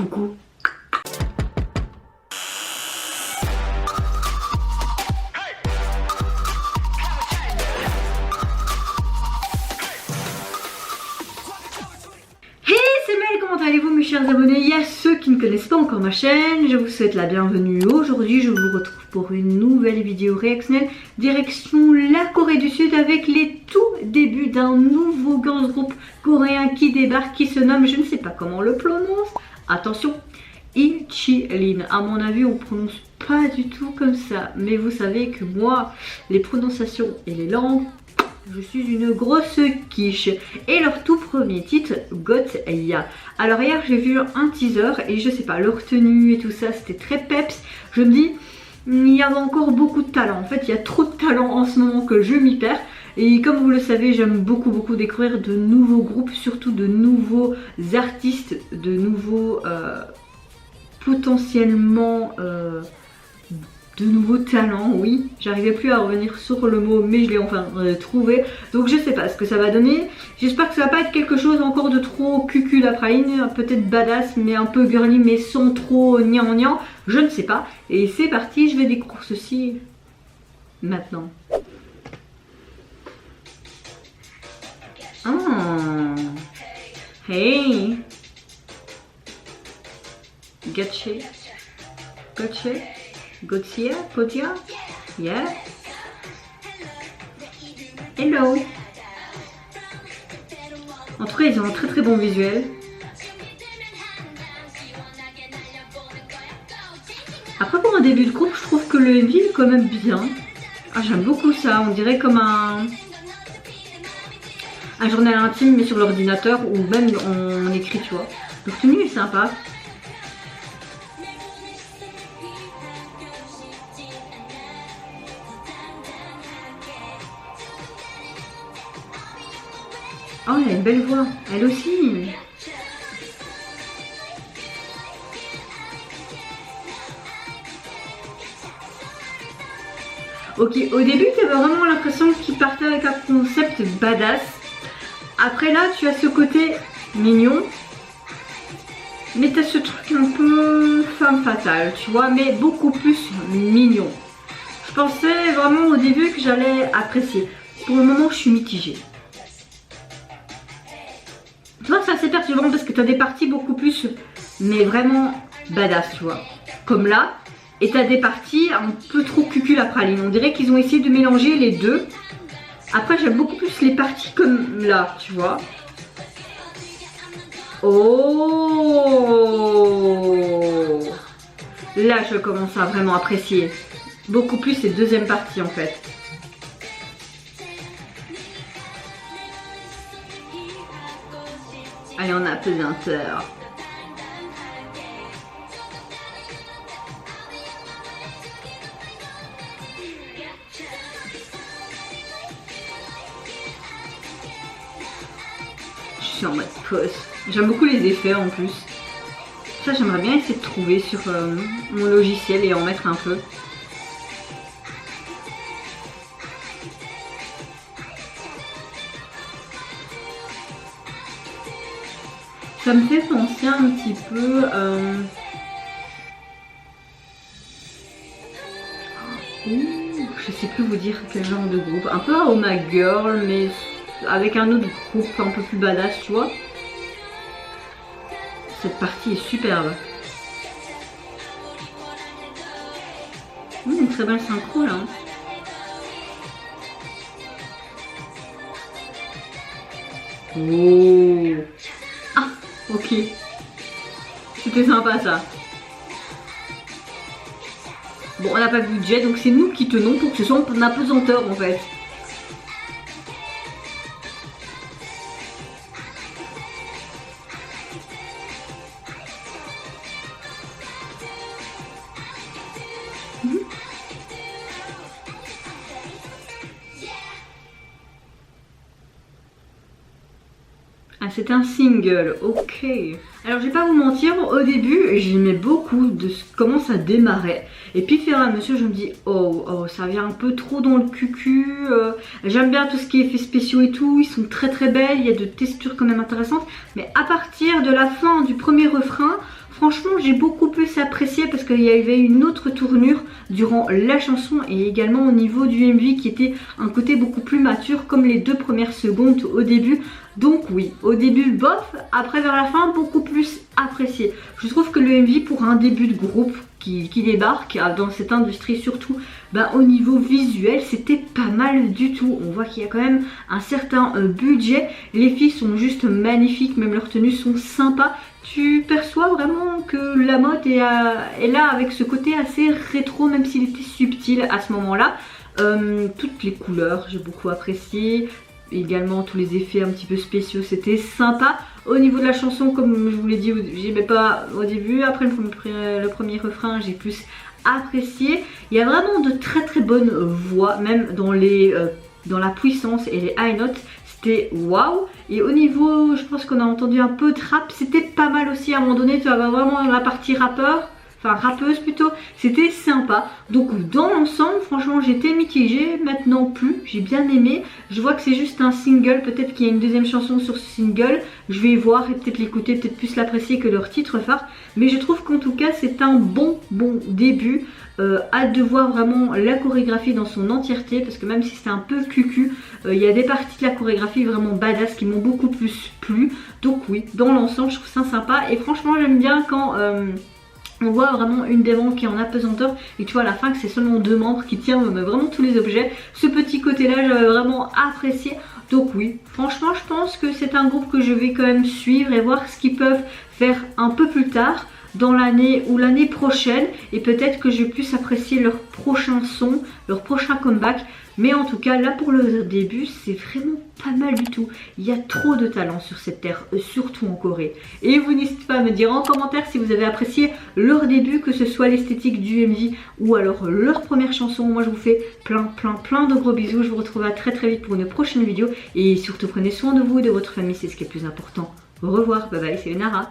coucou. Comment allez-vous mes chers abonnés? Il y a ceux qui ne connaissent pas encore ma chaîne, je vous souhaite la bienvenue. Aujourd'hui je vous retrouve pour une nouvelle vidéo réactionnelle direction la Corée du Sud avec les tout débuts d'un nouveau girls group coréen qui débarque, qui se nomme, je ne sais pas comment on le prononce, attention, Inchilin. À mon avis on prononce pas du tout comme ça, mais vous savez que moi les prononciations et les langues, je suis une grosse quiche. Et leur tout premier titre, Gotya. Alors hier j'ai vu un teaser et je sais pas, leur tenue et tout ça c'était très peps. Je me dis, il y a encore beaucoup de talent. En fait il y a trop de talent en ce moment que je m'y perds. Et comme vous le savez, j'aime beaucoup découvrir de nouveaux groupes, surtout de nouveaux artistes, de nouveaux potentiellement de nouveaux talents. Oui, j'arrivais plus à revenir sur le mot, mais je l'ai enfin trouvé. Donc je sais pas ce que ça va donner. J'espère que ça va pas être quelque chose encore de trop cucu la praline, peut-être badass mais un peu girly mais sans trop nian, je ne sais pas. Et c'est parti, je vais découvrir ceci maintenant. Ah, hey, Gotcha, Gotya, yeah. Hello. En tout cas, ils ont un très bon visuel. Après, pour un début de groupe, je trouve que le MV est quand même bien. Ah, j'aime beaucoup ça. On dirait comme un journal intime, mais sur l'ordinateur ou même en écrit, tu vois. Le tenue est sympa. Oh, elle a une belle voix, elle aussi. Ok, au début, tu avais vraiment l'impression qu'il partait avec un concept badass. Après là, tu as ce côté mignon. Mais tu as ce truc un peu femme fatale, tu vois, mais beaucoup plus mignon. Je pensais vraiment au début que j'allais apprécier. Pour le moment, je suis mitigée. Tu vois, c'est assez perturbant parce que tu as des parties beaucoup plus, mais vraiment badass, tu vois. Comme là. Et tu as des parties un peu trop cucul la praline. On dirait qu'ils ont essayé de mélanger les deux. Après, j'aime beaucoup plus les parties comme là, tu vois. Oh! Là, je commence à vraiment apprécier. Beaucoup plus cette deuxième partie, en fait. Allez, on a pesanteur. Je suis en mode pause. J'aime beaucoup les effets en plus. Ça, j'aimerais bien essayer de trouver sur mon logiciel et en mettre un peu. Ça me fait penser un petit peu je sais plus vous dire quel genre de groupe. Un peu à Oh My Girl, mais avec un autre groupe un peu plus badass, tu vois. Cette partie est superbe. Une très belle synchro là. Oh. Ah, ok. C'était sympa ça. Bon, on n'a pas de budget, donc c'est nous qui tenons pour que ce soit en apesanteur en fait. Ah, c'est un single, ok. Alors je vais pas vous mentir, au début j'aimais beaucoup de comment ça démarrait. Et puis faire à mesure je me dis oh ça vient un peu trop dans le cucu. J'aime bien tout ce qui est effets spéciaux et tout, ils sont très belles, il y a de textures quand même intéressantes. Mais à partir de la fin du premier refrain, franchement franchement j'ai beaucoup plus apprécié parce qu'il y avait une autre tournure durant la chanson et également au niveau du MV qui était un côté beaucoup plus mature comme les 2 premières secondes au début. Donc oui, au début bof, après vers la fin beaucoup plus apprécié. Je trouve que le MV pour un début de groupe qui débarque dans cette industrie surtout, au niveau visuel c'était pas mal du tout. On voit qu'il y a quand même un certain budget, les filles sont juste magnifiques, même leurs tenues sont sympas. Tu perçois vraiment que la mode est là avec ce côté assez rétro même s'il était subtil à ce moment là. Toutes les couleurs j'ai beaucoup apprécié. Également tous les effets un petit peu spéciaux, c'était sympa. Au niveau de la chanson, comme je vous l'ai dit, j'aimais pas au début. Après le premier refrain, j'ai plus apprécié. Il y a vraiment de très très bonnes voix, même dans la puissance et les high notes. C'était waouh. Et au niveau, je pense qu'on a entendu un peu de rap, c'était pas mal aussi. À un moment donné, tu avais vraiment la partie rappeur. Enfin rappeuse plutôt, c'était sympa. Donc dans l'ensemble franchement j'étais mitigée, maintenant plus, j'ai bien aimé. Je vois que c'est juste un single, peut-être qu'il y a une deuxième chanson sur ce single. Je vais voir et peut-être l'écouter, peut-être plus l'apprécier que leur titre phare. Mais je trouve qu'en tout cas c'est un bon début. Hâte de voir vraiment la chorégraphie dans son entièreté parce que même si c'était un peu cucu, il y a des parties de la chorégraphie vraiment badass qui m'ont beaucoup plus plu. Donc oui, dans l'ensemble je trouve ça sympa et franchement j'aime bien quand... on voit vraiment une des membres qui est en apesanteur et tu vois à la fin que c'est seulement 2 membres qui tiennent vraiment tous les objets. Ce petit côté là j'avais vraiment apprécié. Donc oui, franchement je pense que c'est un groupe que je vais quand même suivre et voir ce qu'ils peuvent faire un peu plus tard dans l'année ou l'année prochaine et peut-être que je puisse apprécier leur prochain son, leur prochain comeback. Mais en tout cas là pour le début c'est vraiment pas mal du tout. Il y a trop de talent sur cette terre, surtout en Corée. Et vous n'hésitez pas à me dire en commentaire si vous avez apprécié leur début, que ce soit l'esthétique du MV ou alors leur première chanson. Moi je vous fais plein de gros bisous. Je vous retrouve à très vite pour une prochaine vidéo. Et surtout prenez soin de vous et de votre famille, c'est ce qui est le plus important. Au revoir, bye bye, c'est Nara.